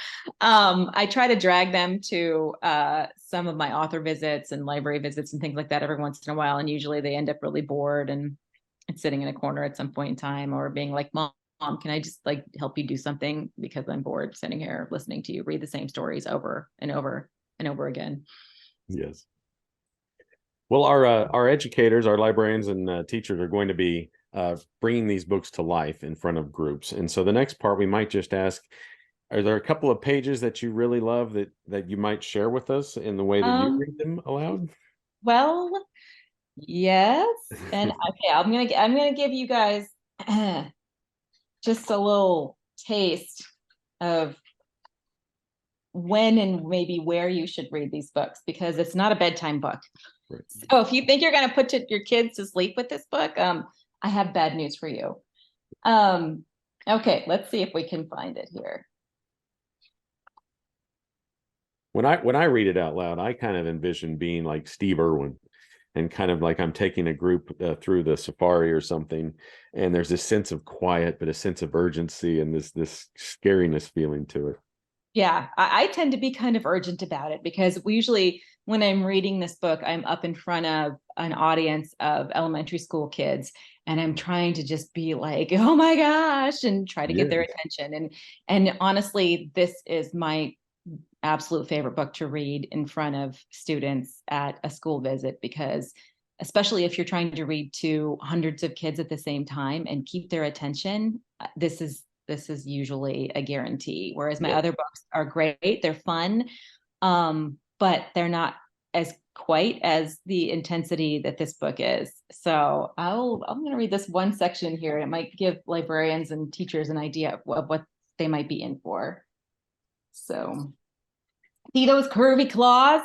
I try to drag them to some of my author visits and library visits and things like that every once in a while. And usually they end up really bored and it's sitting in a corner at some point in time, or being like, Mom, can I just like help you do something because I'm bored sitting here listening to you read the same stories over and over and over again. Yes. Well, our educators, our librarians and teachers are going to be bringing these books to life in front of groups. And so the next part, we might just ask, are there a couple of pages that you really love that you might share with us in the way that you read them aloud? Well, yes. And okay, I'm gonna give you guys just a little taste of when and maybe where you should read these books, because it's not a bedtime book. Right. So if you think you're going to put your kids to sleep with this book, I have bad news for you. Okay, let's see if we can find it here. When I read it out loud, I kind of envision being like Steve Irwin, and kind of like I'm taking a group through the safari or something, and there's this sense of quiet, but a sense of urgency and this scariness feeling to it. Yeah, I tend to be kind of urgent about it, because we usually, when I'm reading this book, I'm up in front of an audience of elementary school kids, and I'm trying to just be like, oh my gosh, and try to get their attention. And honestly, this is my absolute favorite book to read in front of students at a school visit, because especially if you're trying to read to hundreds of kids at the same time and keep their attention, this is usually a guarantee. Whereas my other books are great, they're fun, but they're not as quite as the intensity that this book is. So I'm going to read this one section here. It might give librarians and teachers an idea of what they might be in for. So, see those curvy claws?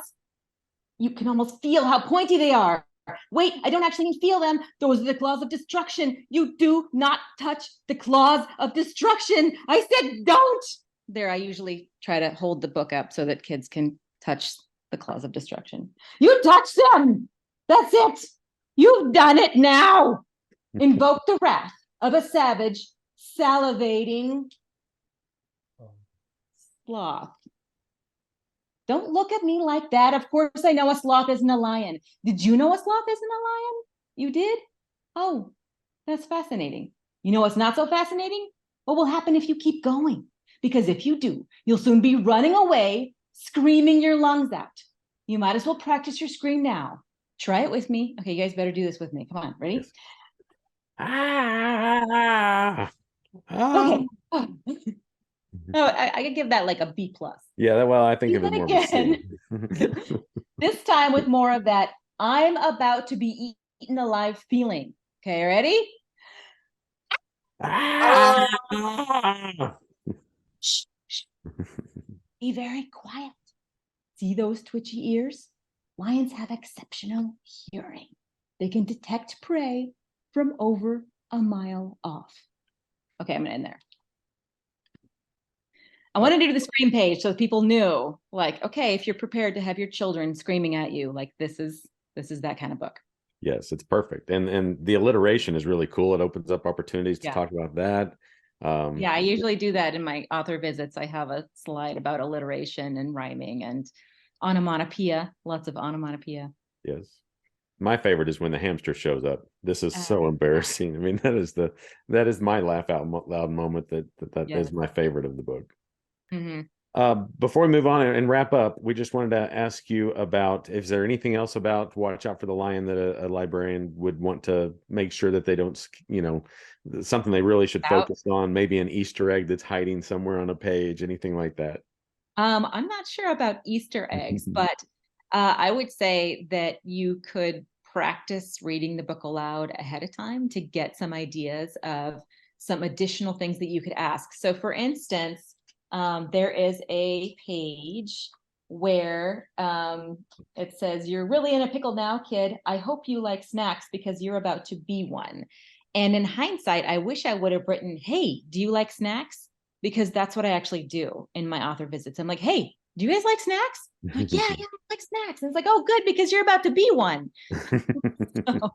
You can almost feel how pointy they are. Wait, I don't actually feel them. Those are the claws of destruction. You do not touch the claws of destruction. I said don't. There, I usually try to hold the book up so that kids can touch the claws of destruction. You touch them. That's it. You've done it now. Invoke the wrath of a savage, salivating sloth. Don't look at me like that. Of course, I know a sloth isn't a lion. Did you know a sloth isn't a lion? You did? Oh, that's fascinating. You know what's not so fascinating? What will happen if you keep going? Because if you do, you'll soon be running away, screaming your lungs out. You might as well practice your scream now. Try it with me. Okay, you guys better do this with me. Come on, ready? Yes. Ah, ah. Okay. No, I could give that like a B+. Yeah, well, I think of it more again. This time with more of that I'm about to be eaten alive feeling. Okay, ready? Shh, shh. Be very quiet. See those twitchy ears? Lions have exceptional hearing. They can detect prey from over a mile off. Okay, I'm gonna end there. I wanted to do the scream page so people knew, like, okay, if you're prepared to have your children screaming at you, like this is that kind of book. Yes, it's perfect. And the alliteration is really cool. It opens up opportunities to talk about that. Yeah, I usually do that in my author visits. I have a slide about alliteration and rhyming and onomatopoeia, lots of onomatopoeia. Yes. My favorite is when the hamster shows up. This is so embarrassing. I mean, that is my laugh out loud moment that is my favorite of the book. Mhm. Before we move on and wrap up, we just wanted to ask you about, is there anything else about Watch Out for the Lion that a librarian would want to make sure that they don't, something they really should Out. focus on, maybe an Easter egg that's hiding somewhere on a page, anything like that? I'm not sure about Easter eggs, but I would say that you could practice reading the book aloud ahead of time to get some ideas of some additional things that you could ask. So, for instance, there is a page where it says, "You're really in a pickle now, kid. I hope you like snacks because you're about to be one." And in hindsight, I wish I would have written, "Hey, do you like snacks?" Because that's what I actually do in my author visits. I'm like, "Hey, do you guys like snacks?" I'm like, yeah, I like snacks. And it's like, "Oh, good, because you're about to be one." So,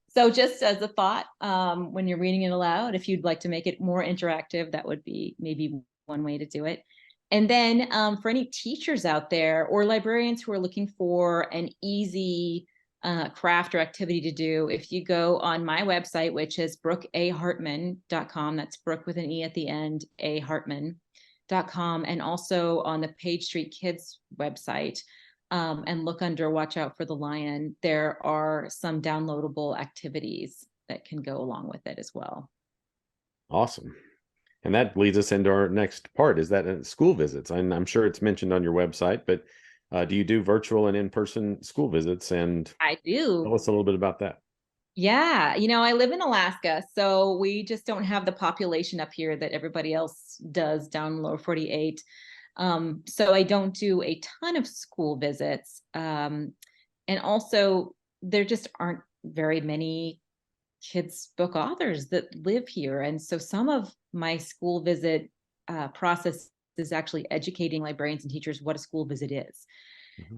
so just as a thought, when you're reading it aloud, if you'd like to make it more interactive, that would be maybe one way to do it. And then for any teachers out there or librarians who are looking for an easy craft or activity to do, if you go on my website, which is brookeahartman.com, that's Brooke with an E at the end, ahartman.com, and also on the Page Street Kids website, and look under Watch Out for the Lion, there are some downloadable activities that can go along with it as well. Awesome. And that leads us into our next part, is that school visits. I'm sure it's mentioned on your website, but do you do virtual and in-person school visits? And I do. tell us a little bit about that. Yeah, I live in Alaska, so we just don't have the population up here that everybody else does down lower 48. So I don't do a ton of school visits. And also, there just aren't very many kids book authors that live here. And so some of my school visit process is actually educating librarians and teachers what a school visit is.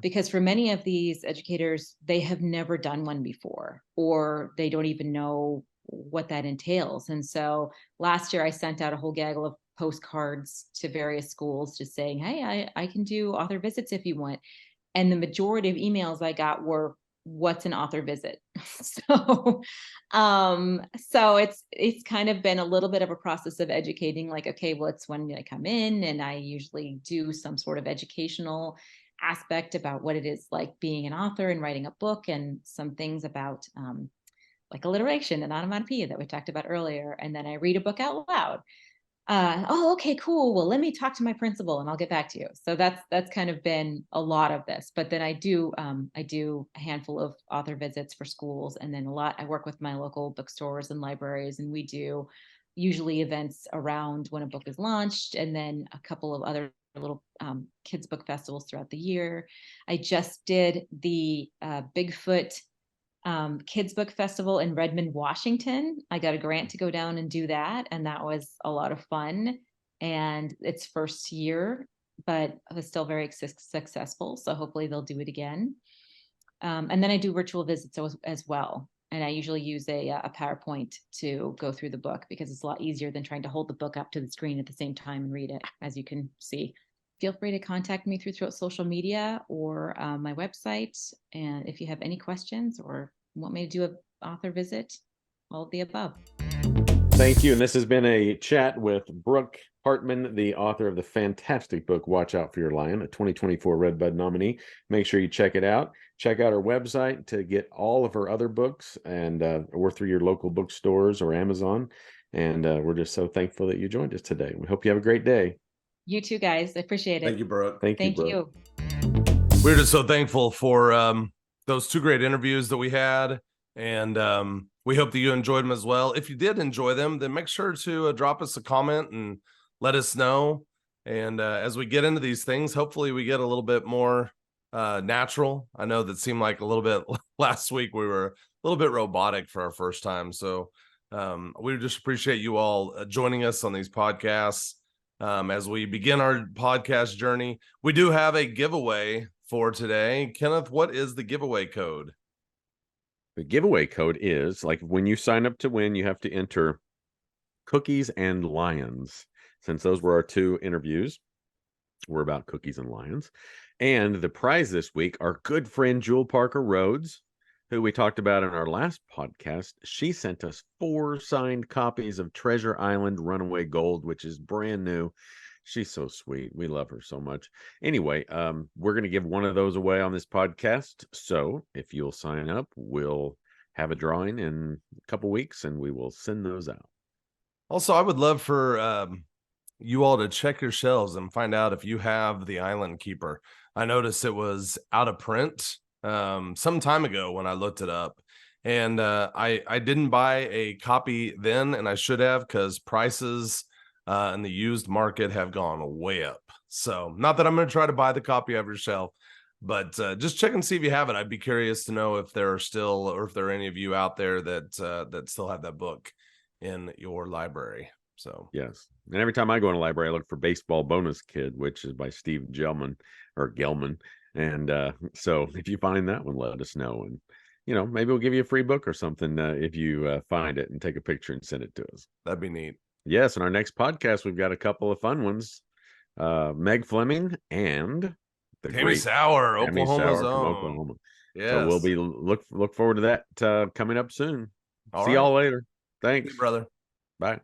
Because for many of these educators, they have never done one before, or they don't even know what that entails. And so last year I sent out a whole gaggle of postcards to various schools just saying, "Hey, I can do author visits if you want." And the majority of emails I got were, "What's an author visit?" So it's kind of been a little bit of a process of educating, like, okay, well, it's when I come in, and I usually do some sort of educational aspect about what it is like being an author and writing a book, and some things about like alliteration and onomatopoeia that we talked about earlier. And then I read a book out loud. Oh, okay, cool. Well, let me talk to my principal and I'll get back to you. So that's kind of been a lot of this. But then I do a handful of author visits for schools, and then I work with my local bookstores and libraries, and we do usually events around when a book is launched, and then a couple of other little kids book festivals throughout the year. I just did the Bigfoot Kids Book Festival in Redmond, Washington. I got a grant to go down and do that, and that was a lot of fun. And it's first year, but it was still very successful. So hopefully they'll do it again. And then I do virtual visits as well. And I usually use a PowerPoint to go through the book, because it's a lot easier than trying to hold the book up to the screen at the same time and read it, as you can see. Feel free to contact me through social media or my website. And if you have any questions or want me to do an author visit, all of the above. Thank you. And this has been a chat with Brooke Hartman, the author of the fantastic book, Watch Out for Your Lion, a 2024 Redbud nominee. Make sure you check it out. Check out her website to get all of her other books, and or through your local bookstores or Amazon. And we're just so thankful that you joined us today. We hope you have a great day. You too, guys. I appreciate it. Thank you, Brooke. Thank you, Thank Brooke. you. We're just so thankful for those two great interviews that we had, and we hope that you enjoyed them as well. If you did enjoy them, then make sure to drop us a comment and let us know. And as we get into these things, hopefully we get a little bit more natural. I know that seemed like a little bit last week we were a little bit robotic for our first time. So we just appreciate you all joining us on these podcasts. As we begin our podcast journey, we do have a giveaway for today. Kenneth, what is the giveaway code? The giveaway code is, like, when you sign up to win, you have to enter Cookies and Lions. Since those were our two interviews, we're about cookies and lions. And the prize this week, our good friend Jewell Parker Rhodes, who we talked about in our last podcast, she sent us 4 signed copies of Treasure Island Runaway Gold, which is brand new. She's so sweet. We love her so much. Anyway, we're going to give one of those away on this podcast. So if you'll sign up, we'll have a drawing in a couple weeks and we will send those out. Also, I would love for you all to check your shelves and find out if you have the Island Keeper. I noticed it was out of print some time ago when I looked it up. And I didn't buy a copy then, and I should have, because prices in the used market have gone way up. So not that I'm going to try to buy the copy of your shelf, but just check and see if you have it. I'd be curious to know if there are still, or if there are any of you out there that still have that book in your library. So yes. And every time I go in a library, I look for Baseball Bonus Kid, which is by Steve Gelman or Gelman. And so if you find that one, let us know. And, you know, maybe we'll give you a free book or something if you find it and take a picture and send it to us. that'd be neat. Yes. In our next podcast, we've got a couple of fun ones. Meg Fleming and the Tammy great Sauer, Tammy Oklahoma's Sauer from own. Oklahoma. Yes. So we'll be look forward to that coming up soon. All See right. y'all later. Thanks, brother. Bye.